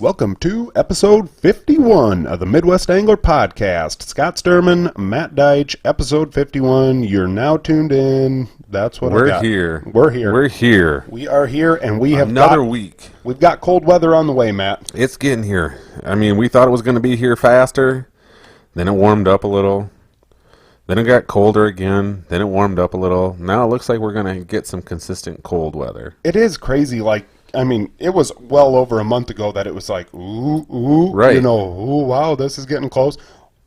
Welcome to episode 51 of the Midwest Angler Podcast. Scott Sturman, Matt Deitch, episode 51. You're now tuned in. That's what I got. We're here. We're here. We are here, and we have another week. We've got cold weather on the way, Matt. It's getting here. I mean, we thought it was going to be here faster. Then it warmed up a little. Then it got colder again. Then it warmed up a little. Now it looks like we're going to get some consistent cold weather. It is crazy. I mean, it was well over a month ago that it was like, ooh, right. Ooh, wow, this is getting close.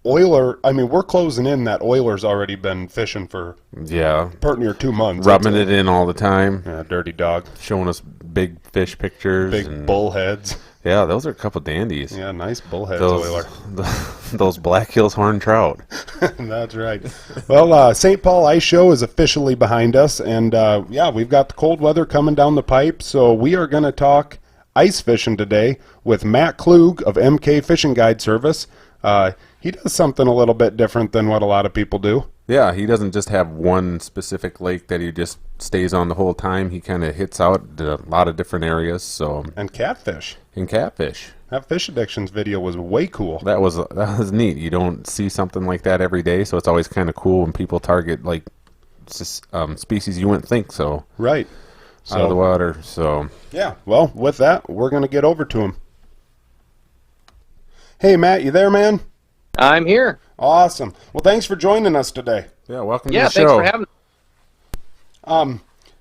We're closing in that Oiler's already been fishing for pretty near 2 months. Rubbing it in all the time. Yeah, dirty dog. Showing us big fish pictures. Big bullheads. Yeah, those are a couple dandies. Yeah, nice bullheads, Oiler. Those Black Hills horned trout. That's right. Well, St. Paul Ice Show is officially behind us, and we've got the cold weather coming down the pipe, so we are going to talk ice fishing today with Matt Klug of MK Fishing Guide Service. He does something a little bit different than what a lot of people do. Yeah, he doesn't just have one specific lake that he just stays on the whole time. He kind of hits out a lot of different areas. And catfish. That Fish Addictions video was way cool. That was neat. You don't see something like that every day, so it's always kind of cool when people target like species you wouldn't think so. Right. Out of the water. So yeah. Well, with that, we're going to get over to him. Hey, Matt, you there, man? I'm here. Awesome. Well, thanks for joining us today. Yeah, welcome to the show. Yeah, thanks for having me.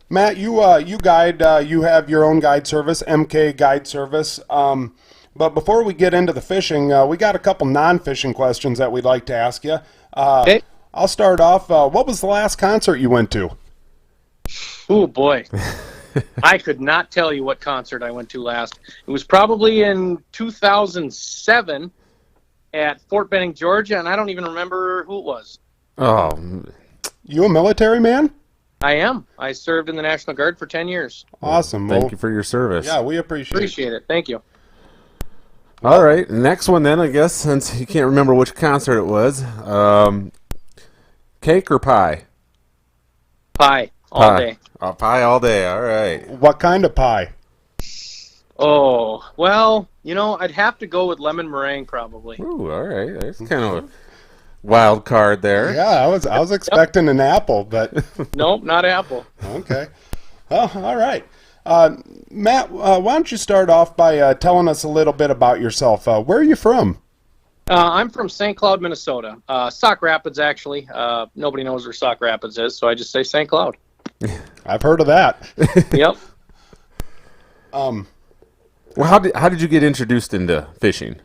Matt, you guide. You have your own guide service, MK Guide Service. But before we get into the fishing, we got a couple non-fishing questions that we'd like to ask you. Okay. I'll start off. What was the last concert you went to? Oh, boy. I could not tell you what concert I went to last. It was probably in 2007 at Fort Benning, Georgia, and I don't even remember who it was. Oh. You a military man? I am. I served in the National Guard for 10 years. Awesome. Thank you for your service. Yeah, we appreciate it. Thank you. All right, next one then, I guess, since you can't remember which concert it was. Cake or pie? Pie. All day. Oh, pie all day, all right. What kind of pie? Oh, well, I'd have to go with lemon meringue probably. Ooh, all right. That's kind of a wild card there. Yeah, I was expecting an apple, but Nope, not apple. Okay. Oh, all right. Matt, why don't you start off by telling us a little bit about yourself? Where are you from? I'm from St. Cloud, Minnesota. Sauk Rapids, actually. Nobody knows where Sauk Rapids is, so I just say St. Cloud. I've heard of that. Yep. Well, how did you get introduced into fishing?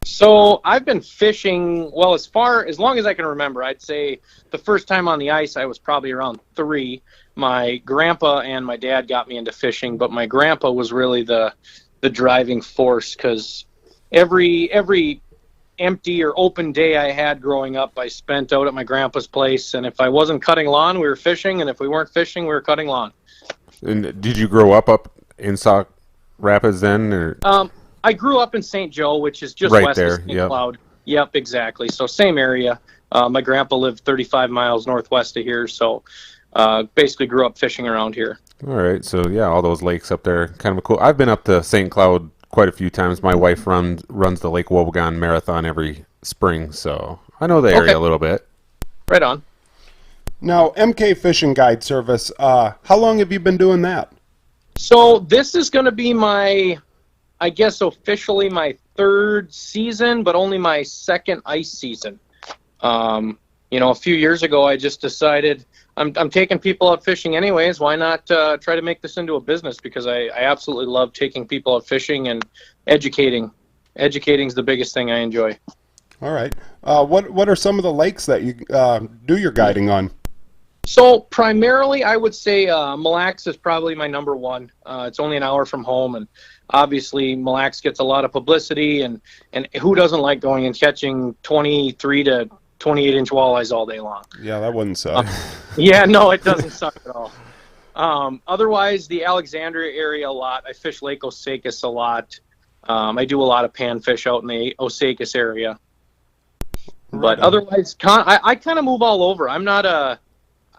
So I've been fishing, well, as long as I can remember. I'd say the first time on the ice I was probably around 3. My grandpa and my dad got me into fishing, but my grandpa was really the driving force, because every empty or open day I had growing up, I spent out at my grandpa's place, and if I wasn't cutting lawn, we were fishing, and if we weren't fishing, we were cutting lawn. And did you grow up in Sauk Rapids then? Or? I grew up in St. Joe, which is just right west there, of St. Cloud. Yep, exactly. So same area. My grandpa lived 35 miles northwest of here, so basically grew up fishing around here. All right, so yeah, all those lakes up there, kind of cool. I've been up to St. Cloud quite a few times. My wife runs the Lake Wobegon Marathon every spring, so I know the area a little bit. Right on. Now, MK Fishing Guide Service, how long have you been doing that? So this is going to be I guess officially my 3rd season, but only my 2nd ice season. A few years ago, I just decided I'm taking people out fishing anyways. Why not try to make this into a business? Because I absolutely love taking people out fishing and educating. Educating's the biggest thing I enjoy. All right. What are some of the lakes that you do your guiding on? So primarily, I would say Mille Lacs is probably my number one. It's only an hour from home, and obviously Mille Lacs gets a lot of publicity, and who doesn't like going and catching 23 to 28-inch walleyes all day long? Yeah, that wouldn't suck. Yeah, no, it doesn't suck at all. Otherwise, the Alexandria area a lot. I fish Lake Osakis a lot. I do a lot of panfish out in the Osakis area. But otherwise, I kind of move all over. I'm not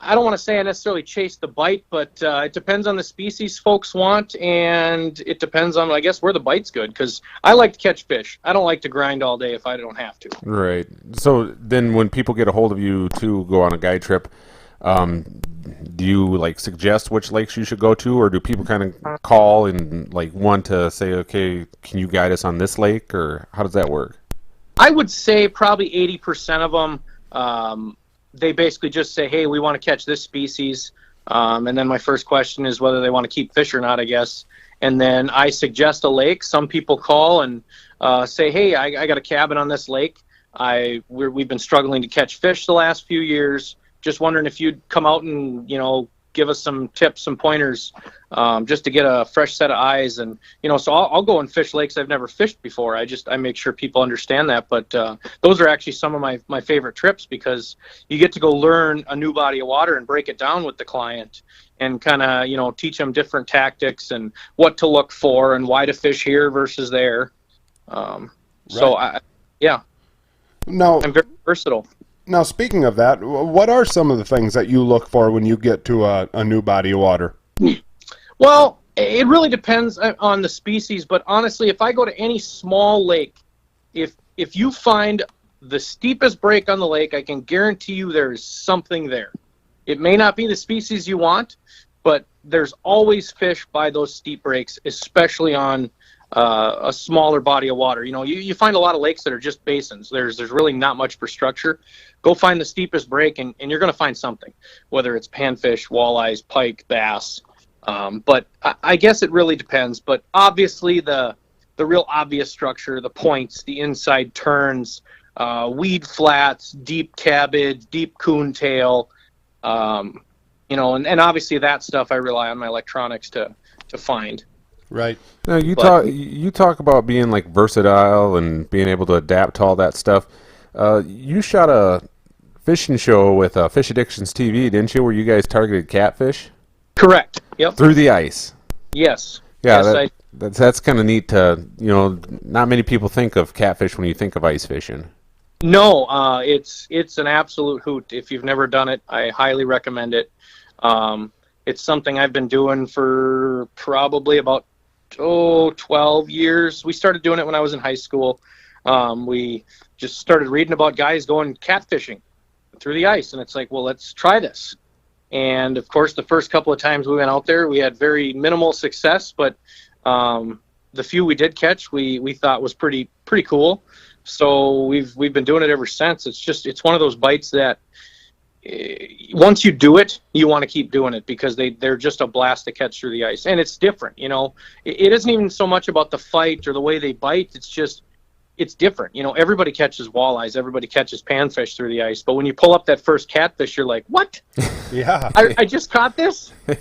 I don't want to say I necessarily chase the bite, but it depends on the species folks want, and it depends on, I guess, where the bite's good, because I like to catch fish. I don't like to grind all day if I don't have to. Right. So then when people get a hold of you to go on a guide trip, do you like suggest which lakes you should go to, or do people kind of call and like want to say, okay, can you guide us on this lake, or how does that work? I would say probably 80% of them, they basically just say, hey, we want to catch this species. And then my first question is whether they want to keep fish or not, I guess. And then I suggest a lake. Some people call and say, hey, I got a cabin on this lake. We've been struggling to catch fish the last few years. Just wondering if you'd come out and, give us some tips, some pointers, just to get a fresh set of eyes. And, so I'll go and fish lakes I've never fished before. I make sure people understand that. But those are actually some of my favorite trips, because you get to go learn a new body of water and break it down with the client and kind of, teach them different tactics and what to look for and why to fish here versus there. So, yeah. No. I'm very versatile. Now, speaking of that, what are some of the things that you look for when you get to a new body of water? Well, it really depends on the species, but honestly, if I go to any small lake, if you find the steepest break on the lake, I can guarantee you there's something there. It may not be the species you want, but there's always fish by those steep breaks, especially on a smaller body of water. You find a lot of lakes that are just basins. There's really not much for structure. Go find the steepest break, and you're going to find something, whether it's panfish, walleyes, pike, bass. But I guess it really depends. But obviously the real obvious structure, the points, the inside turns, weed flats, deep cabbage, deep coontail, and obviously that stuff I rely on my electronics to find. Right. Now you talk about being like versatile and being able to adapt to all that stuff. You shot a fishing show with Fish Addictions TV, didn't you, where you guys targeted catfish? Correct. Yep. Through the ice. Yes. Yeah, Yes, that's kind of neat to, not many people think of catfish when you think of ice fishing. No, it's an absolute hoot. If you've never done it, I highly recommend it. It's something I've been doing for probably about 12 years. We started doing it when I was in high school. We just started reading about guys going catfishing through the ice, and it's like, well, let's try this. And of course, the first couple of times we went out there, we had very minimal success, but the few we did catch, we thought was pretty cool. So we've been doing it ever since. It's one of those bites that once you do it, you want to keep doing it, because they're just a blast to catch through the ice. And it's different, it isn't even so much about the fight or the way they bite. It's different. Everybody catches walleyes, everybody catches panfish through the ice, but when you pull up that first catfish, you're like, what? Yeah. I just caught this? It's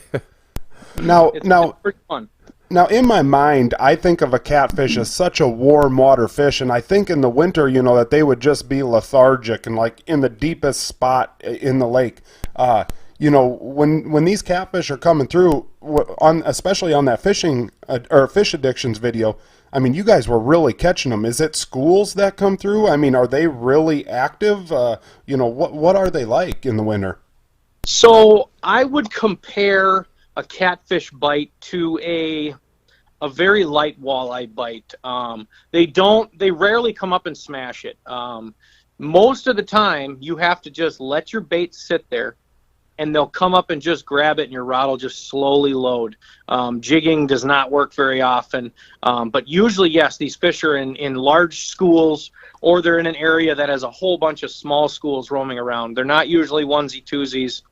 pretty fun. Now, in my mind, I think of a catfish as such a warm water fish, and I think in the winter, that they would just be lethargic and like in the deepest spot in the lake. When these catfish are coming through, especially on that fishing or Fish Addictions video, I mean, you guys were really catching them. Is it schools that come through? I mean, are they really active? What are they like in the winter? So I would compare a catfish bite to a very light walleye bite. They rarely come up and smash it. Most of the time, you have to just let your bait sit there, and they'll come up and just grab it, and your rod will just slowly load. Jigging does not work very often, but usually, yes, these fish are in large schools, or they're in an area that has a whole bunch of small schools roaming around. They're not usually onesie-twosies.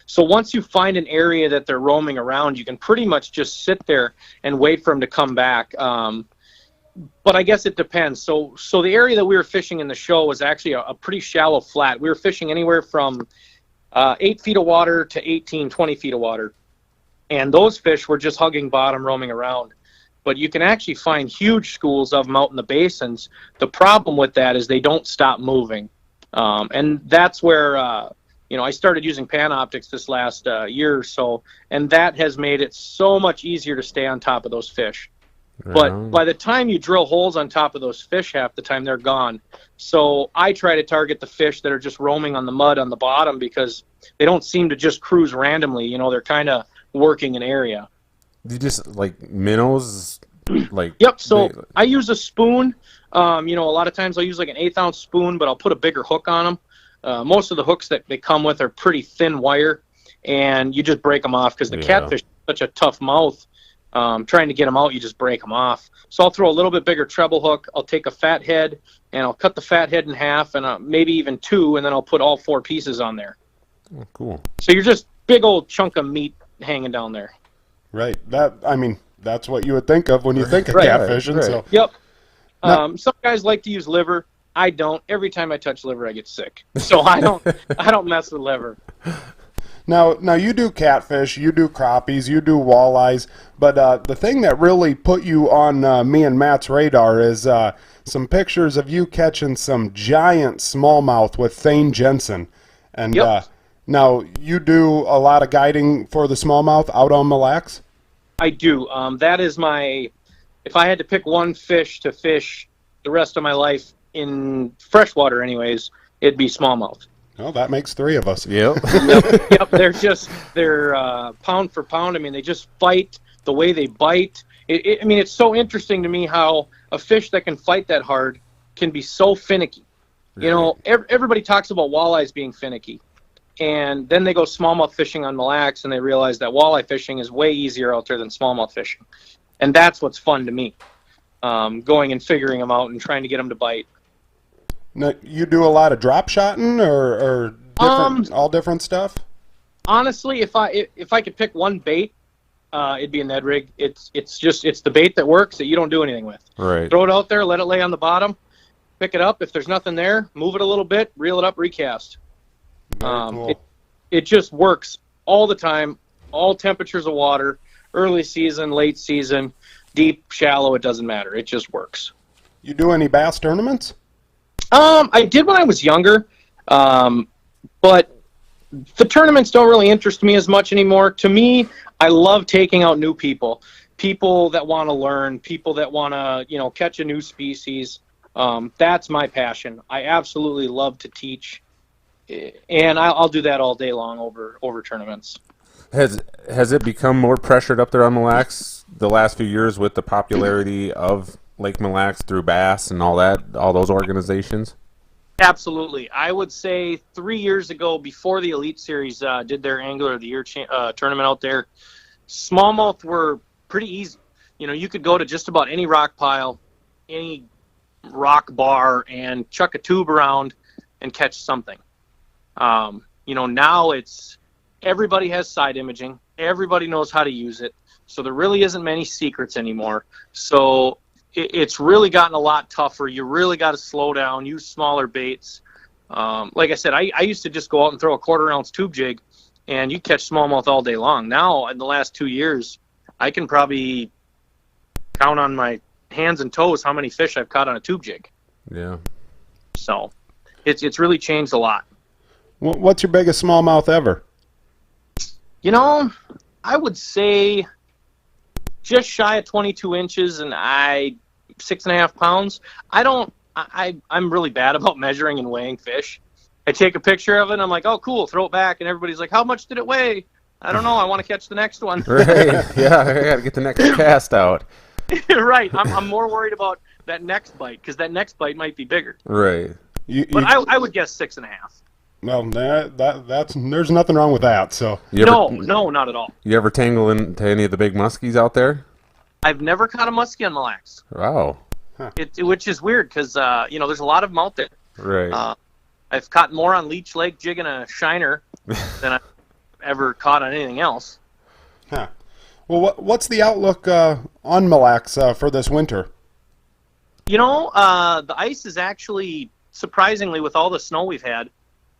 So once you find an area that they're roaming around, you can pretty much just sit there and wait for them to come back. But I guess it depends. So the area that we were fishing in the show was actually a pretty shallow flat. We were fishing anywhere from 8 feet of water to 18, 20 feet of water. And those fish were just hugging bottom, roaming around. But you can actually find huge schools of them out in the basins. The problem with that is they don't stop moving. And that's where I started using Panoptics this last year or so, and that has made it so much easier to stay on top of those fish. But Right. by the time you drill holes on top of those fish, half the time they're gone. So I try to target the fish that are just roaming on the mud on the bottom because they don't seem to just cruise randomly. You know, they're kind of working an area. Do you just like minnows? Like Yep. So they, I use a spoon. You know, a lot of times I'll use like an 1/8 ounce spoon, but I'll put a bigger hook on them. Most of the hooks that they come with are pretty thin wire, and you just break them off because the Yeah. catfish is such a tough mouth. Trying to get them out, you just break them off. So I'll throw a little bit bigger treble hook. I'll take a fat head, and I'll cut the fat head in half, and maybe even two, and then I'll put all 4 pieces on there. oh, cool. So you're just big old chunk of meat hanging down there. Right. That's what you would think of when you think of Right. catfishing. Right. So Yep. No. Some guys like to use liver. I don't. Every time I touch liver, I get sick. So I don't mess with liver. now you do catfish, you do crappies, you do walleyes, but the thing that really put you on me and Matt's radar is some pictures of you catching some giant smallmouth with Thane Jensen. And Yep. now you do a lot of guiding for the smallmouth out on Mille Lacs? I do. That is if I had to pick one fish to fish the rest of my life in freshwater anyways, it'd be smallmouth. Well, that makes 3 of us. Yep. Yep, they're pound for pound. I mean, they just fight the way they bite. I mean, it's so interesting to me how a fish that can fight that hard can be so finicky. You know, everybody talks about walleyes being finicky. And then they go smallmouth fishing on Mille Lacs, and they realize that walleye fishing is way easier out there than smallmouth fishing. And that's what's fun to me, going and figuring them out and trying to get them to bite. Now, you do a lot of drop shotting or all different stuff? Honestly, if I could pick one bait, it'd be a Ned rig. It's the bait that works that you don't do anything with. Right. Throw it out there, let it lay on the bottom, pick it up. If there's nothing there, move it a little bit, reel it up, recast. Very cool. It just works all the time, all temperatures of water, early season, late season, deep, shallow, it doesn't matter. It just works. You do any bass tournaments? I did when I was younger, but the tournaments don't really interest me as much anymore. To me, I love taking out new people that want to learn, people that want to, catch a new species. That's my passion. I absolutely love to teach. And I'll do that all day long over tournaments. Has it become more pressured up there on Mille Lacs the last few years with the popularity of Lake Mille Lacs through bass and all those organizations? Absolutely. I would say 3 years ago, before the Elite Series did their Angler of the Year tournament out there, smallmouth were pretty easy. You could go to just about any rock pile, any rock bar, and chuck a tube around and catch something. Now everybody has side imaging. Everybody knows how to use it. So there really isn't many secrets anymore. So it's really gotten a lot tougher. You really got to slow down, use smaller baits. Like I said, I used to just go out and throw a 1/4 ounce tube jig, and you catch smallmouth all day long. Now, in the last 2 years, I can probably count on my hands and toes how many fish I've caught on a tube jig. Yeah. So it's really changed a lot. What's your biggest smallmouth ever? I would say just shy of 22 inches and 6.5 pounds. I'm really bad about measuring and weighing fish. I take a picture of it and I'm like, oh, cool, throw it back. And everybody's like, how much did it weigh? I don't know. I want to catch the next one. Right. Yeah, I got to get the next cast out. Right. I'm more worried about that next bite because that next bite might be bigger. Right. But I would guess 6.5. Well, that's there's nothing wrong with that. So No, not at all. You ever tangle into any of the big muskies out there? I've never caught a muskie on Mille Lacs. Wow. Which is weird because there's a lot of them out there. Right. I've caught more on Leech Lake jigging a shiner than I've ever caught on anything else. Huh. Well, what's the outlook on Mille Lacs for this winter? The ice is actually surprisingly, with all the snow we've had,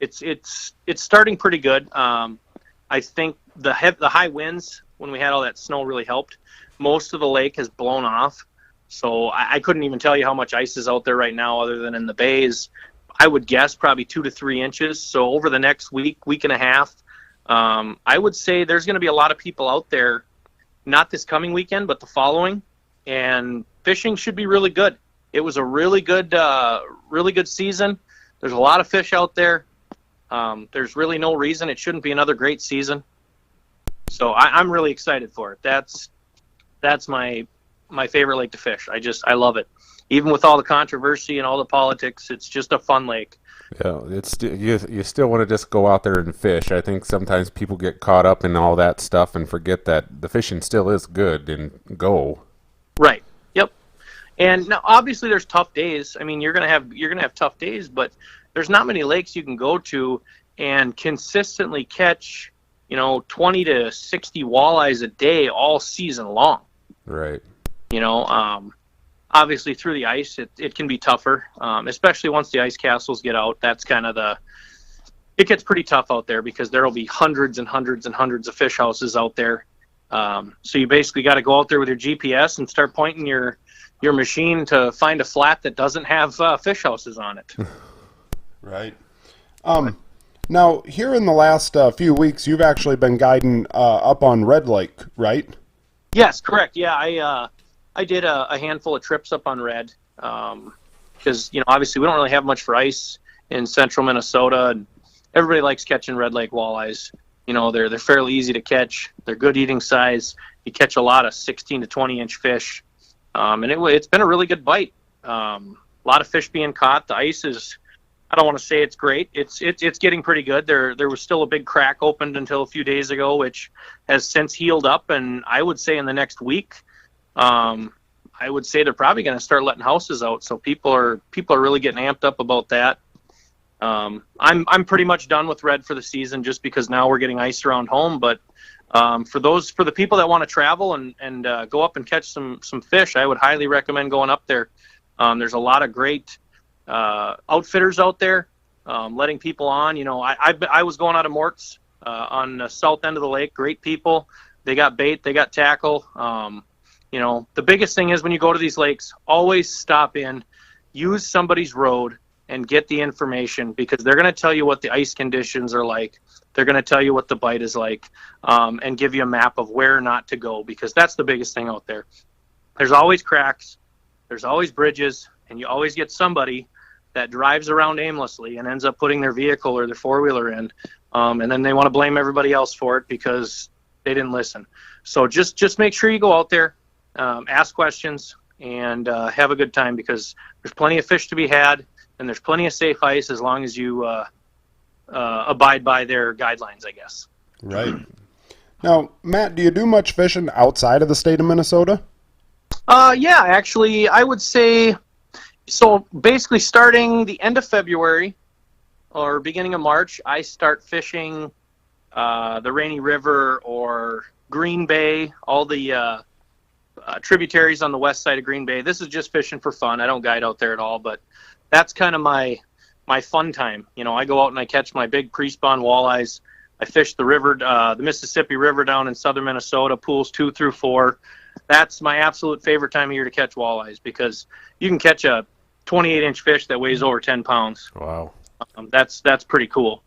it's starting pretty good. I think the high winds when we had all that snow really helped. Most of the lake has blown off, so I couldn't even tell you how much ice is out there right now, other than in the bays. I would guess probably 2 to 3 inches. So over the next week and a half, I would say there's going to be a lot of people out there, not this coming weekend, but the following. and fishing should be really good. It was a really good season. There's a lot of fish out there. There's really no reason it shouldn't be another great season. So I'm really excited for it. That's my favorite lake to fish. I love it. Even with all the controversy and all the politics, it's just a fun lake. Yeah, you still want to just go out there and fish. I think sometimes people get caught up in all that stuff and forget that the fishing still is good and go. Right. Yep. And now, obviously, there's tough days. I mean, you're gonna have tough days, but there's not many lakes you can go to and consistently catch, 20 to 60 walleyes a day all season long. Right. Obviously through the ice, it can be tougher, especially once the ice castles get out. That's kind of it gets pretty tough out there because there will be hundreds and hundreds and hundreds of fish houses out there. So you basically got to go out there with your GPS and start pointing your machine to find a flat that doesn't have fish houses on it. Right. Now, here in the last few weeks, you've actually been guiding up on Red Lake, right? Yes, correct. Yeah, I did a handful of trips up on Red because, obviously we don't really have much for ice in central Minnesota, and everybody likes catching Red Lake walleyes. They're fairly easy to catch. They're good eating size. You catch a lot of 16 to 20-inch fish, and it's been a really good bite. A lot of fish being caught. The ice is, I don't want to say it's great. It's getting pretty good. There was still a big crack opened until a few days ago, which has since healed up, and I would say in the next week, I would say they're probably going to start letting houses out. So people are really getting amped up about that. I'm pretty much done with Red for the season just because now we're getting ice around home. But for the people that want to travel and go up and catch some fish, I would highly recommend going up there. There's a lot of great outfitters out there letting people on. I was going out of Mort's on the south end of the lake. Great people. They got bait. They got tackle. The biggest thing is when you go to these lakes, always stop in, use somebody's road, and get the information because they're going to tell you what the ice conditions are like. They're going to tell you what the bite is like, and give you a map of where not to go because that's the biggest thing out there. There's always cracks. There's always bridges, and you always get somebody that drives around aimlessly and ends up putting their vehicle or their four-wheeler in, and then they want to blame everybody else for it because they didn't listen. So just make sure you go out there. Ask questions and have a good time because there's plenty of fish to be had and there's plenty of safe ice as long as you abide by their guidelines, I guess. Right. Now, Matt, do you do much fishing outside of the state of Minnesota? Yeah, actually, I would say so. Basically, starting the end of February or beginning of March, I start fishing the Rainy River or Green Bay, all the tributaries on the west side of Green Bay. This is just fishing for fun. I don't guide out there at all, but that's kind of my fun time. I go out and I catch my big pre-spawn walleyes. I fish the river, the Mississippi River down in southern Minnesota, pools 2 through 4. That's my absolute favorite time of year to catch walleyes because you can catch a 28-inch fish that weighs over 10 pounds. Wow. That's pretty cool.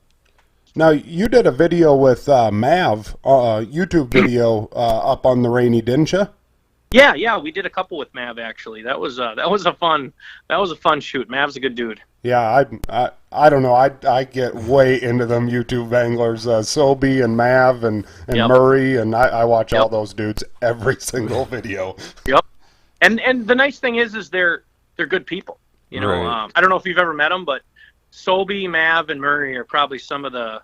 Now, you did a video with Mav, YouTube video up on the Rainy, didn't you? Yeah, we did a couple with Mav actually. That was a fun shoot. Mav's a good dude. Yeah, I don't know. I get way into them YouTube anglers, Sobe and Mav and Yep. Murray, and I watch all Yep. those dudes every single video. Yep. And the nice thing is they're good people. Right. I don't know if you've ever met them, but Sobe, Mav, and Murray are probably some of the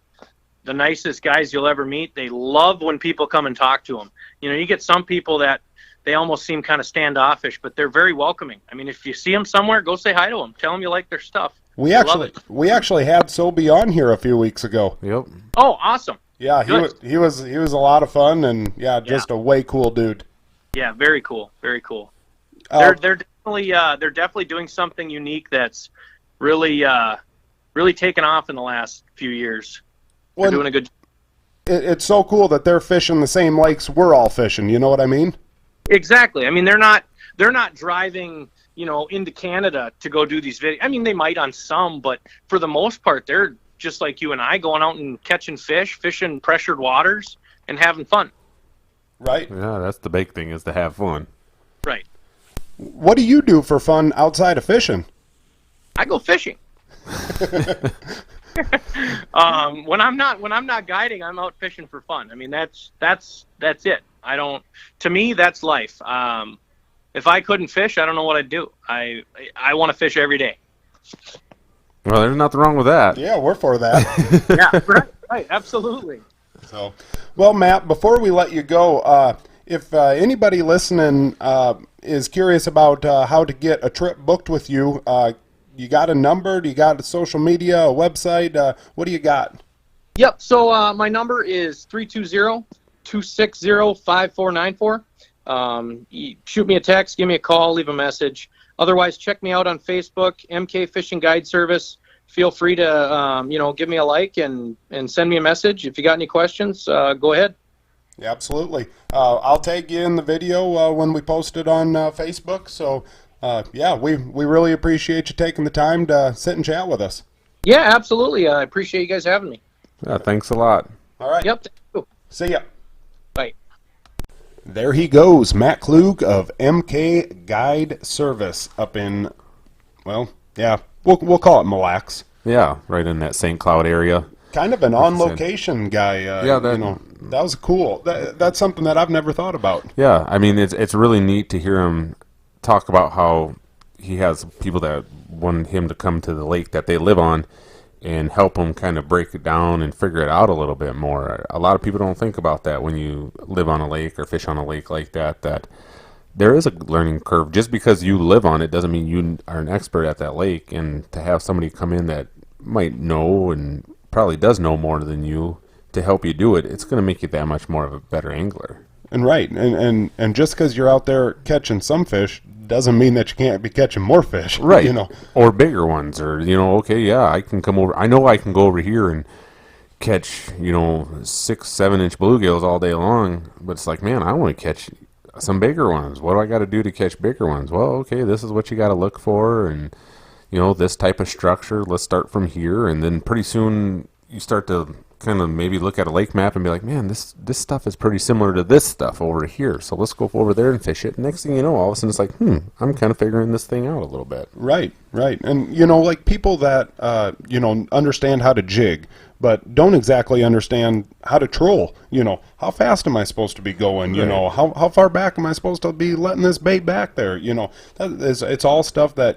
nicest guys you'll ever meet. They love when people come and talk to them. You get some people that they almost seem kind of standoffish, but they're very welcoming. I mean, if you see them somewhere, go say hi to them. Tell them you like their stuff. We actually had Sobe on here a few weeks ago. Yep. Oh, awesome. Yeah, he was a lot of fun, and just a way cool dude. Yeah, very cool. Very cool. Uh, They're definitely doing something unique that's really taken off in the last few years. They're doing a good. It's so cool that they're fishing the same lakes we're all fishing. You know what I mean? Exactly. I mean, they're not driving, into Canada to go do these videos. I mean, they might on some, but for the most part, they're just like you and I, going out and catching fish, fishing pressured waters, and having fun. Right. Yeah, that's the big thing is to have fun. Right. What do you do for fun outside of fishing? I go fishing. When I'm not guiding, I'm out fishing for fun. I mean, that's it. To me, that's life. If I couldn't fish, I don't know what I'd do. I want to fish every day. Well, there's nothing wrong with that. Yeah, we're for that. Yeah, right, absolutely. So, well, Matt, before we let you go, if anybody listening is curious about how to get a trip booked with you, you got a number? Do you got a social media, a website? What do you got? Yep. So my number is 320-260-5494. Shoot me a text, give me a call, leave a message. Otherwise, check me out on Facebook, MK Fishing Guide Service. Feel free to give me a like and send me a message. If you got any questions, go ahead. Yeah, absolutely. I'll tag you in the video when we post it on Facebook. So, we really appreciate you taking the time to sit and chat with us. Yeah, absolutely. I appreciate you guys having me. Yeah, thanks a lot. All right. Yep. Thank you. See ya. Bye. There he goes, Matt Klug of MK Guide Service up in, we'll call it Mille Lacs. Yeah, right in that St. Cloud area. Kind of an on-location guy. That was cool. That's something that I've never thought about. Yeah, I mean, it's really neat to hear him talk about how he has people that want him to come to the lake that they live on and help them kind of break it down and figure it out a little bit more. A lot of people don't think about that when you live on a lake or fish on a lake like that there is a learning curve. Just because you live on it doesn't mean you are an expert at that lake, and to have somebody come in that might know and probably does know more than you to help you do it, it's going to make you that much more of a better angler. And right, and just because you're out there catching some fish doesn't mean that you can't be catching more fish. Right. Or bigger ones, or okay, yeah, I can come over. I know I can go over here and catch 6-7 inch bluegills all day long, but it's like, man, I want to catch some bigger ones. What do I got to do to catch bigger ones? Well, okay, this is what you got to look for, and this type of structure. Let's start from here, and then pretty soon you start to kind of maybe look at a lake map and be like, man, this stuff is pretty similar to this stuff over here, so let's go over there and fish it. Next thing you know, all of a sudden it's like, I'm kind of figuring this thing out a little bit. Right. And like people that understand how to jig but don't exactly understand how to troll. How fast am I supposed to be going? Right. How far back am I supposed to be letting this bait back there? It's all stuff that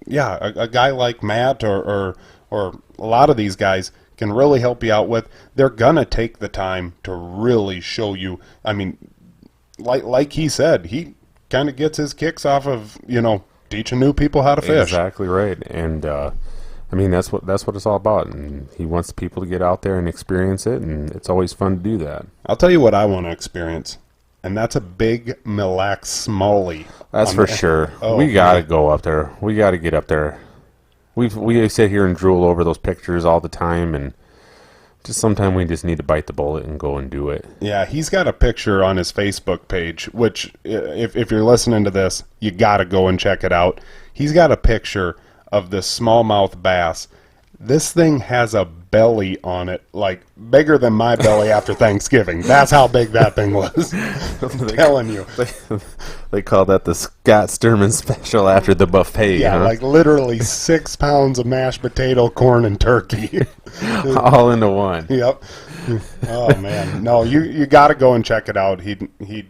a guy like Matt or a lot of these guys can really help you out with. They're gonna take the time to really show you. I mean, like he said, he kind of gets his kicks off of teaching new people how to fish. Exactly right. And I mean, that's what it's all about. And he wants people to get out there and experience it, and it's always fun to do that. I'll tell you what I want to experience, and that's a big Mille Lacs smallie. That's for sure. Oh, we got to go up there. We got to get up there. We sit here and drool over those pictures all the time, and just sometimes we just need to bite the bullet and go and do it. Yeah, he's got a picture on his Facebook page, which if you're listening to this, you got to go and check it out. He's got a picture of this smallmouth bass. This thing has a belly on it, like bigger than my belly after Thanksgiving. That's how big that thing was. I'm telling you. They call that the Scott Sturman special after the buffet. Yeah, huh? like literally 6 pounds of mashed potato, corn, and turkey. All into one. Yep. Oh man, no, you got to go and check it out. He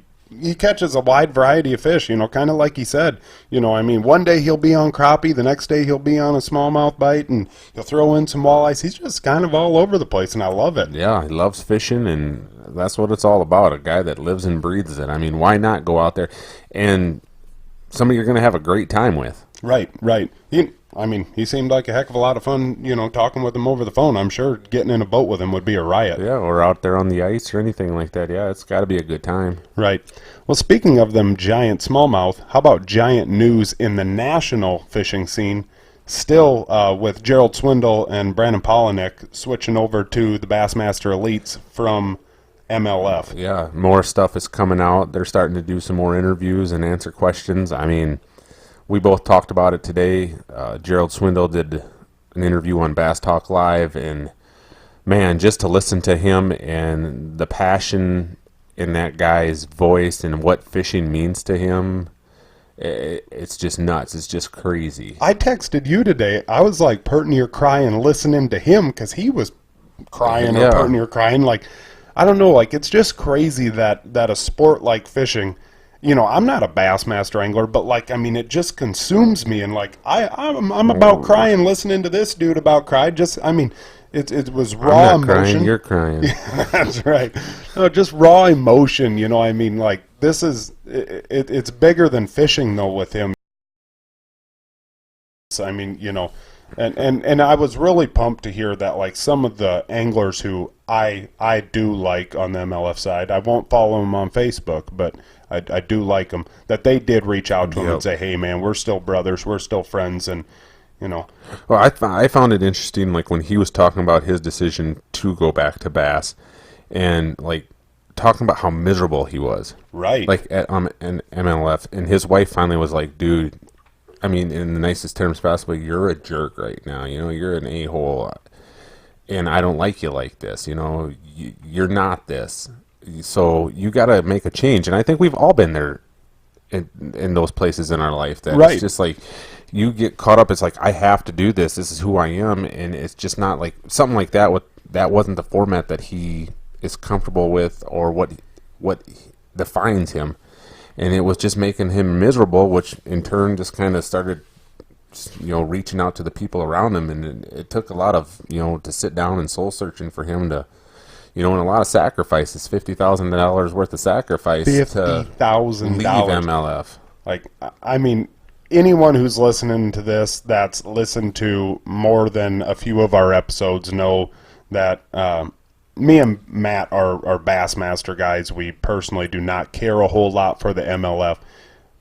catches a wide variety of fish, kind of like he said. I mean, one day he'll be on crappie, the next day he'll be on a smallmouth bite, and he'll throw in some walleyes. He's just kind of all over the place, and I love it. Yeah, he loves fishing, and that's what it's all about, a guy that lives and breathes it. I mean, why not go out there and somebody you're going to have a great time with? Right. He seemed like a heck of a lot of fun, talking with him over the phone. I'm sure getting in a boat with him would be a riot. Yeah, or out there on the ice or anything like that. Yeah, it's got to be a good time. Right. Well, speaking of them giant smallmouth, how about giant news in the national fishing scene? Still with Gerald Swindle and Brandon Polinick switching over to the Bassmaster Elites from MLF. Yeah, more stuff is coming out. They're starting to do some more interviews and answer questions. I mean, we both talked about it today. Gerald Swindle did an interview on Bass Talk Live, and man, just to listen to him and the passion in that guy's voice and what fishing means to him, It's just nuts. It's just crazy. I texted you today. I was like pert near crying listening to him because he was crying or pert near crying. Like, I don't know. Like, it's just crazy that a sport like fishing, I'm not a Bassmaster angler, but like, I mean, it just consumes me. And like, I'm about crying listening to this dude about cry. It was raw I'm not emotion. crying, you're crying. That's right. No, just raw emotion. I mean, like, this is it's bigger than fishing though with him. I mean, and I was really pumped to hear that, like, some of the anglers who I do like on the MLF side, I won't follow them on Facebook, but I do like them, that they did reach out to him and say, hey, man, we're still brothers, we're still friends, and, Well, I found it interesting, like, when he was talking about his decision to go back to bass, and, like, talking about how miserable he was. Right. Like, at an MLF, and his wife finally was like, dude, I mean, in the nicest terms possible, you're a jerk right now. You're an a-hole, and I don't like you like this. You're not this. So you got to make a change. And I think we've all been there in those places in our life that Right. It's just like you get caught up. It's like, I have to do this. This is who I am. And it's just not like something like that. That wasn't the format that he is comfortable with, or what defines him. And it was just making him miserable, which in turn just kind of started, reaching out to the people around him. And it took a lot of, to sit down and soul searching for him to, and a lot of sacrifices, $50,000 worth of sacrifice to $50,000 leave MLF. Like, I mean, anyone who's listening to this that's listened to more than a few of our episodes know that me and Matt are Bassmaster guys. We personally do not care a whole lot for the MLF.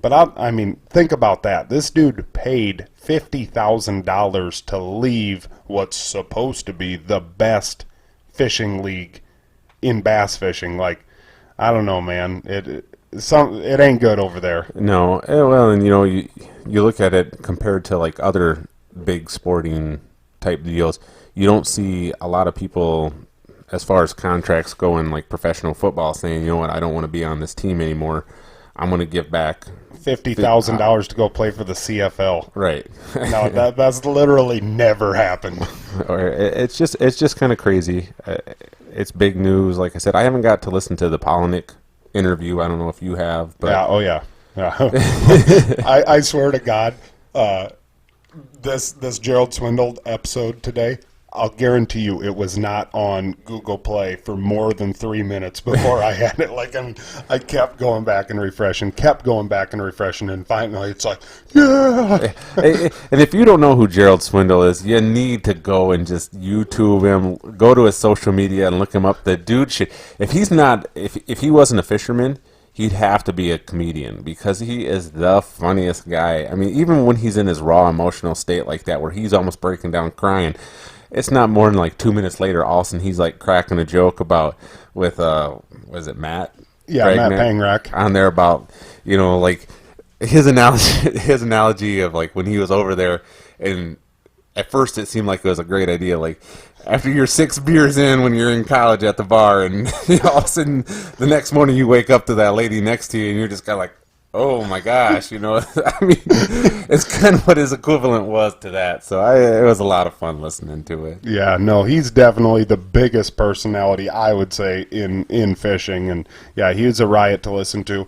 But I mean, think about that. This dude paid $50,000 to leave what's supposed to be the best fishing league in bass fishing. Like, I don't know, man. It ain't good over there. No, well, and you look at it compared to like other big sporting type deals. You don't see a lot of people, as far as contracts go in like professional football, saying, I don't want to be on this team anymore. I'm going to give back $50,000 to go play for the CFL. Right. No, that's literally never happened. Or it's just kind of crazy. It's big news. Like I said, I haven't got to listen to the Polinick interview. I don't know if you have. But yeah. Oh yeah. I swear to God, this Gerald Swindle episode today, I'll guarantee you it was not on Google Play for more than 3 minutes before I had it. Like, I kept going back and refreshing, and finally it's like, yeah. And if you don't know who Gerald Swindle is, you need to go and just YouTube him, go to his social media and look him up. The dude should, if he wasn't a fisherman, he'd have to be a comedian, because he is the funniest guy. I mean, even when he's in his raw emotional state like that, where he's almost breaking down crying, it's not more than like 2 minutes later, all of a sudden he's like cracking a joke with was it Matt? Yeah, Matt Pangrack on there about, like his analogy of like when he was over there, and at first it seemed like it was a great idea, like after you're 6 beers in when you're in college at the bar, and all of a sudden the next morning you wake up to that lady next to you and you're just kind of like, oh my gosh, I mean, it's kind of what his equivalent was to that. So it was a lot of fun listening to it. Yeah, no, he's definitely the biggest personality, I would say, in fishing. And yeah, he was a riot to listen to.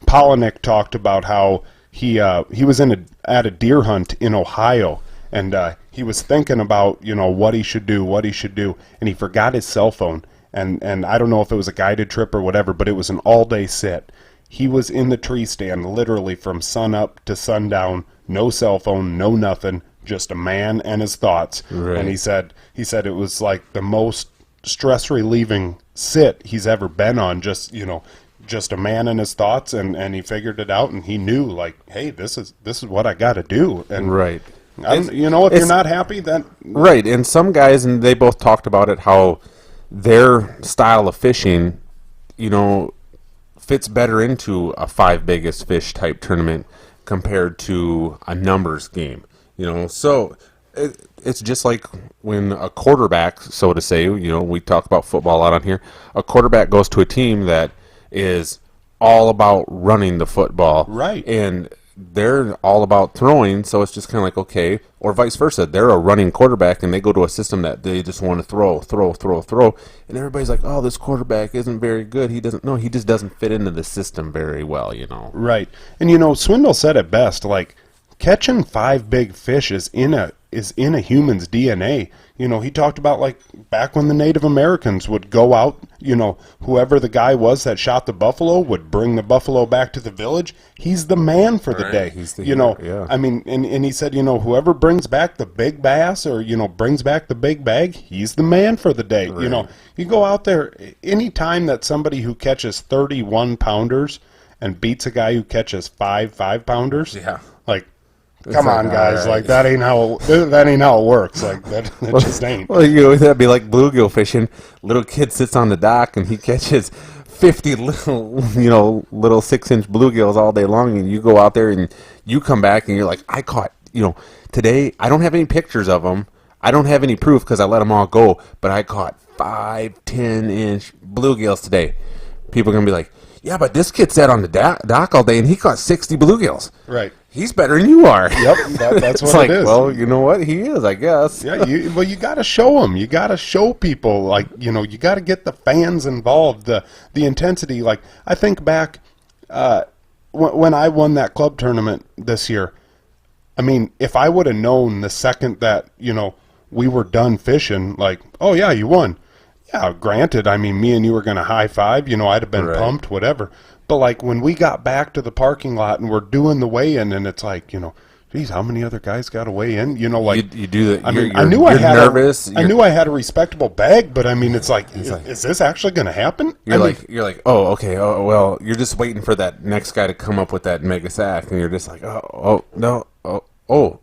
Polinick talked about how he was at a deer hunt in Ohio, and he was thinking about what he should do, and he forgot his cell phone. And I don't know if it was a guided trip or whatever, but it was an all-day sit. He was in the tree stand literally from sun up to sundown, no cell phone, no nothing, just a man and his thoughts. Right. And he said it was like the most stress relieving sit he's ever been on, just a man and his thoughts, and he figured it out, and he knew, like, hey, this is what I got to do. And right. if you're not happy, then right. And some guys, and they both talked about it, how their style of fishing, fits better into a 5 biggest fish type tournament compared to a numbers game. So it's just like when a quarterback, so to say, we talk about football a lot on here, a quarterback goes to a team that is all about running the football. Right. And they're all about throwing, so it's just kind of like, okay, or vice versa. They're a running quarterback, and they go to a system that they just want to throw. And everybody's like, oh, this quarterback isn't very good. He just doesn't fit into the system very well, Right. And, Swindle said it best, like, catching 5 big fish is in a human's DNA. He talked about, like, back when the Native Americans would go out, whoever the guy was that shot the buffalo would bring the buffalo back to the village. He's the man for the day. He's the hero, yeah. I mean, and he said, whoever brings back the big bass or, brings back the big bag, he's the man for the day. Right. You go out there, any time that somebody who catches 31-pounders and beats a guy who catches 5-pounders, Yeah. like, come on, guys! Right. Like that ain't how it works. Like that just ain't. Well, that'd be like bluegill fishing. Little kid sits on the dock and he catches 50 little 6-inch bluegills all day long, and you go out there and you come back and you're like, I caught, today. I don't have any pictures of them. I don't have any proof because I let them all go. But I caught 5, 10-inch bluegills today. People are gonna be like, yeah, but this kid sat on the dock all day and he caught 60 bluegills. Right. He's better than you are. Yep, that's what like, it is. Well, you know what? He is, I guess. Yeah, you got to show them. You got to show people. Like, you got to get the fans involved. The intensity. Like, I think back when I won that club tournament this year. I mean, if I would have known the second that we were done fishing, like, oh yeah, you won. Yeah, granted. I mean, me and you were going to high five. I'd have been Right. pumped, whatever. But like when we got back to the parking lot and we're doing the weigh-in, and it's like, geez, how many other guys got to weigh in? Like you do that. I mean, you're, I knew I you're had nervous. I knew I had a respectable bag, but I mean, it's like, is this actually going to happen? You're like, oh, okay, oh, well, you're just waiting for that next guy to come up with that mega sack, and you're just like, oh, no, oh,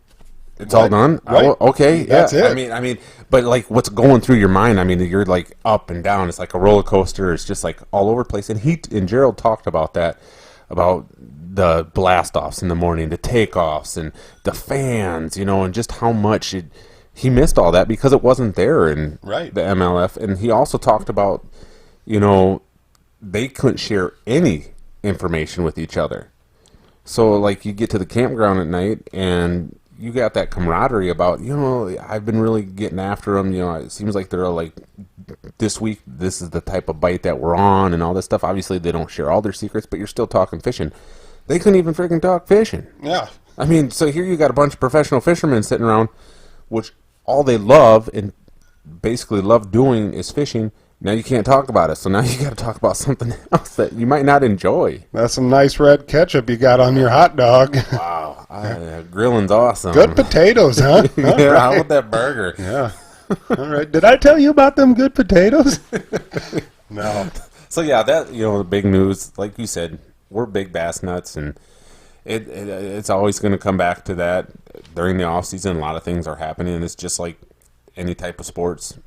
it's all done. Right. Oh, okay, That's yeah. it. I mean, but like, what's going through your mind? I mean, you're like up and down. It's like a roller coaster. It's just like all over the place. And Gerald talked about that, about the blast offs in the morning, the takeoffs, and the fans, and just how much he missed all that because it wasn't there in Right. the MLF. And he also talked about, they couldn't share any information with each other. So, like, you get to the campground at night and you got that camaraderie about, I've been really getting after them. It seems like they're like, this week, this is the type of bite that we're on and all this stuff. Obviously, they don't share all their secrets, but you're still talking fishing. They couldn't even freaking talk fishing. Yeah. I mean, so here you got a bunch of professional fishermen sitting around, which all they love and basically love doing is fishing. Now you can't talk about it, so now you got to talk about something else that you might not enjoy. That's some nice red ketchup you got on your hot dog. Wow, grilling's awesome. Good potatoes, huh? Yeah, All right. how about that burger? Yeah. All right. Did I tell you about them good potatoes? No. So yeah, that the big news, like you said, we're big bass nuts, and it's always going to come back to that during the off season. A lot of things are happening, and it's just like any type of sports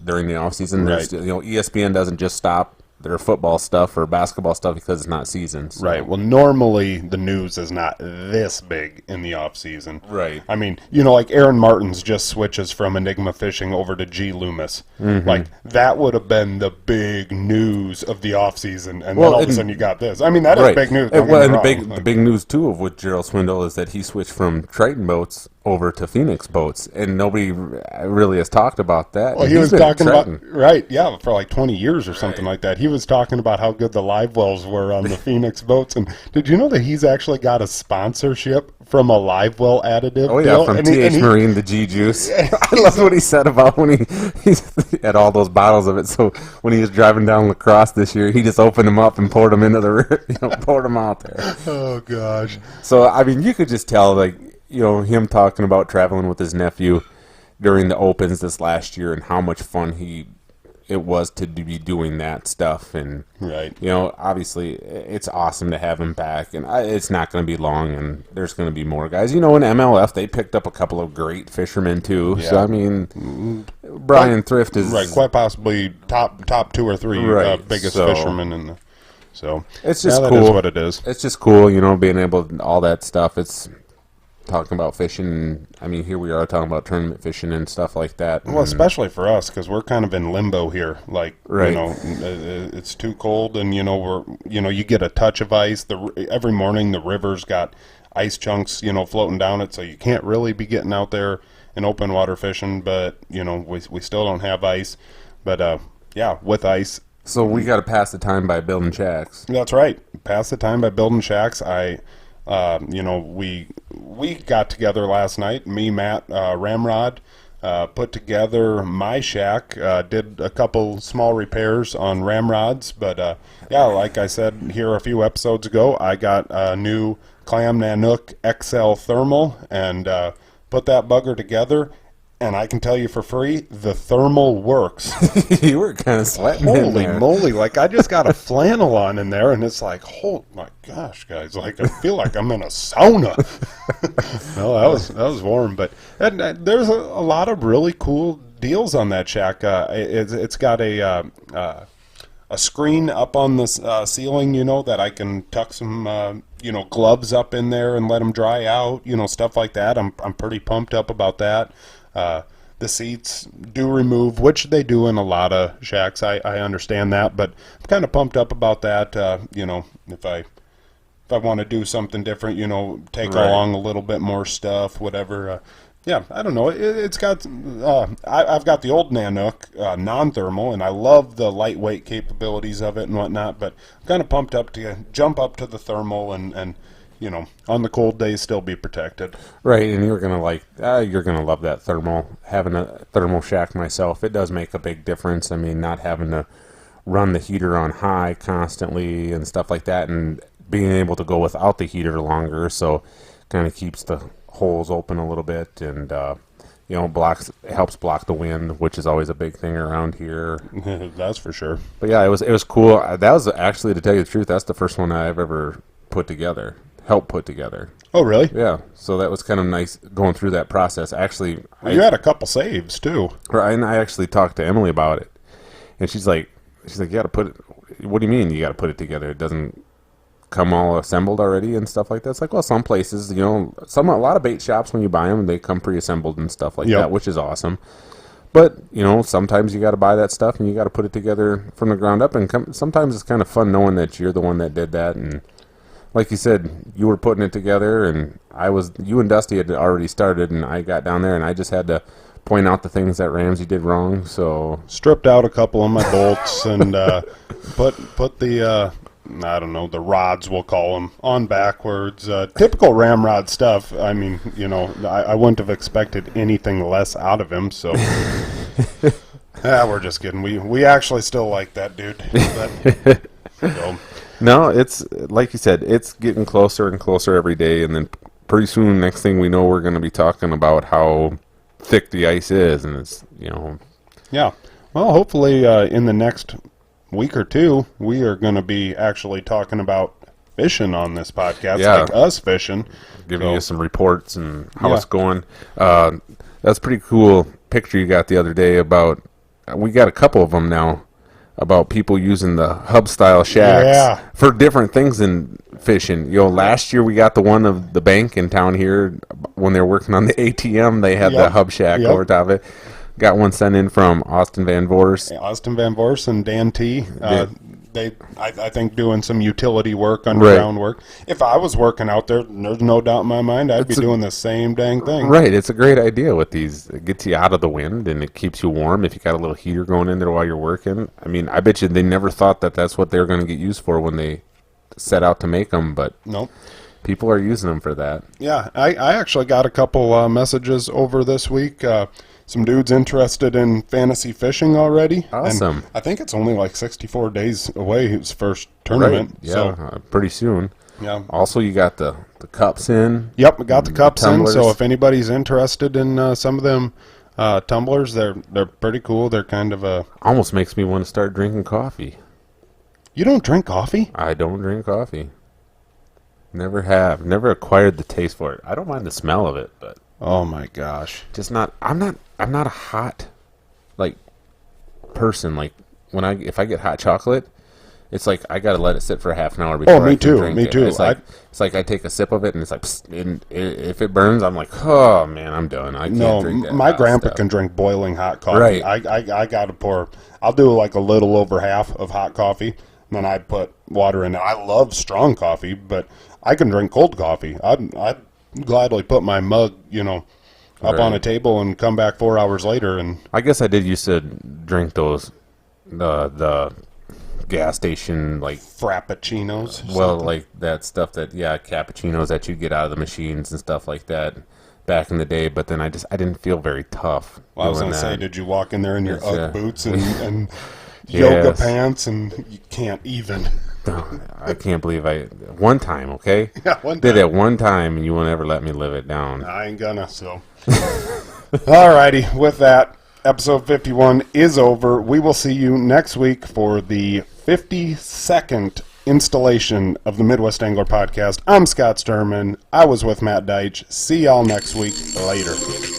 during the off season. Right. There's, ESPN doesn't just stop their football stuff or basketball stuff because it's not season. So. Right. Well, normally the news is not this big in the off season. Right. I mean, like Aaron Martins just switches from Enigma Fishing over to G Loomis. Mm-hmm. Like that would have been the big news of the off season, and Well, then all of a sudden you got this. I mean, that is big news. don't get me And wrong. the big news too of with Gerald Swindle is that he switched from Triton boats over to Phoenix boats, and nobody really has talked about that. Well, And he he's was been at talking about Triton. for like 20 years or something like that. He was talking about how good the live wells were on the Phoenix boats. And did you know that he's actually got a sponsorship from a live well additive? Oh yeah, deal? from And TH he- Marine, the G Juice. I love what he said about when he had all those bottles of it. So when he was driving down La Crosse this year, he just opened them up and poured them into the poured them out there. Oh gosh. So I mean, you could just tell like him talking about traveling with his nephew during the opens this last year and how much fun it was to be doing that stuff. And Right. obviously it's awesome to have him back, and it's not going to be long, and there's going to be more guys. In MLF they picked up a couple of great fishermen too. Yeah. So I mean, Brian Thrift is Right, quite possibly top 2 or 3 Right, biggest so- fishermen in the. So It's just that cool. is what it is. It's just cool, being able to, all that stuff. talking about fishing. I mean, here we are talking about tournament fishing and stuff like that. Well, especially for us, because we're kind of in limbo here. Like, Right. it's too cold, and you get a touch of ice. Every morning the river's got ice chunks, floating down it, so you can't really be getting out there in open water fishing. But we still don't have ice. But yeah, with ice. So we got to pass the time by building shacks. That's right. Pass the time by building shacks. We got together last night. Me, Matt, Ramrod, put together my shack. Did a couple small repairs on Ramrod's, but yeah, like I said here a few episodes ago, I got a new Clam Nanook XL thermal and put that bugger together. And I can tell you for free, the thermal works. You were kind of sweating. in Holy there. moly, like I just got a flannel on in there and it's like, oh my gosh, guys, like I feel like I'm in a sauna. Well, that was warm, but there's a lot of really cool deals on that shack. It's got a screen up on the ceiling, that I can tuck some gloves up in there and let them dry out, stuff like that. I'm pretty pumped up about that. The seats do remove, which they do in a lot of shacks. I understand that, but I'm kind of pumped up about that. If I want to do something different, take Right. along a little bit more stuff, whatever. Yeah, I don't know. It's got. I've got the old Nanook non-thermal, and I love the lightweight capabilities of it and whatnot. But I'm kind of pumped up to jump up to the thermal and on the cold days still be protected. Right, and you're gonna love that thermal. Having a thermal shack myself, it does make a big difference. I mean, not having to run the heater on high constantly and stuff like that, and being able to go without the heater longer, so kind of keeps the holes open a little bit, and helps block the wind, which is always a big thing around here. That's for sure. But yeah, it was cool. That was actually, to tell you the truth, that's the first one I've ever helped put together. Oh, really? Yeah, so that was kind of nice going through that process. Actually, You had a couple saves too. and I actually talked to Emily about it, and she's like, you got to put it. What do you mean you got to put it together? It doesn't come all assembled already and stuff like that. It's like, well, some places, a lot of bait shops when you buy them, they come pre-assembled and stuff like Yep. that, which is awesome. But sometimes you got to buy that stuff and you got to put it together from the ground up. And sometimes it's kind of fun knowing that you're the one that did that. And like you said, you were putting it together, and you and Dusty had already started, and I got down there and I just had to point out the things that Ramsey did wrong. So Stripped out a couple of my bolts and put the I don't know, the rods, we'll call them, on backwards. Typical ramrod stuff. I mean, I wouldn't have expected anything less out of him. So we're just kidding. We actually still like that dude. So, no, it's like you said, it's getting closer and closer every day, and then pretty soon, next thing we know, we're going to be talking about how thick the ice is, and it's yeah. Well, hopefully in the next week or two, we are going to be actually talking about fishing on this podcast, Yeah. like us fishing. giving So- you some reports and how Yeah. it's going. That's a pretty cool picture you got the other day about. We got a couple of them now about people using the hub style shacks Yeah. for different things in fishing. Last year we got the one of the bank in town here when they were working on the ATM. They had the Yep. hub shack Yep. over top of it. Got one sent in from Austin Van Vorst. Austin Van Vorst and Dan T. Yeah. I think, doing some utility work, underground work. If I was working out there, there's no doubt in my mind I'd be doing the same dang thing. Right, it's a great idea with these. It gets you out of the wind and it keeps you warm. If you got a little heater going in there while you're working, I mean, I bet you they never thought that that's what they were going to get used for when they set out to make them. But Nope. people are using them for that. Yeah, I actually got a couple messages over this week. Some dudes interested in fantasy fishing already. Awesome. And I think it's only like 64 days away, his first tournament. Yeah, So, pretty soon. yeah. Also, you got the cups in. Yep, we got the cups in. tumblers. So if anybody's interested in some of them tumblers, they're pretty cool. They're kind of a... Almost makes me want to start drinking coffee. You don't drink coffee? I don't drink coffee. Never have. Never acquired the taste for it. I don't mind the smell of it, but Oh my gosh. just not. I'm not a hot like person. Like if I get hot chocolate, it's like I gotta let it sit for half an hour before me I can too, drink me it. too. It's like I take a sip of it and it's like, psst, and if it burns, I'm like, oh man, I'm done. I can't drink that. My hot grandpa stuff. can drink boiling hot coffee. Right. I got to pour. I'll do like a little over half of hot coffee, and then I put water in it. I love strong coffee, but I can drink cold coffee. I'd gladly put my mug, up on a table and come back 4 hours later. And I guess I did used to drink those, the gas station like frappuccinos. well, like that stuff that cappuccinos that you get out of the machines and stuff like that back in the day. But then I didn't feel very tough. Well, I was doing going to say, that. did you walk in there in your Yes, Ugg boots and Yes. yoga pants, and you can't even? I can't believe one time, okay? Yeah, one Did time. it one time, and you won't ever let me live it down. I ain't gonna, so. Alrighty, with that, episode 51 is over. We will see you next week for the 52nd installation of the Midwest Angler Podcast. I'm Scott Sturman. I was with Matt Deitch. See y'all next week. Later.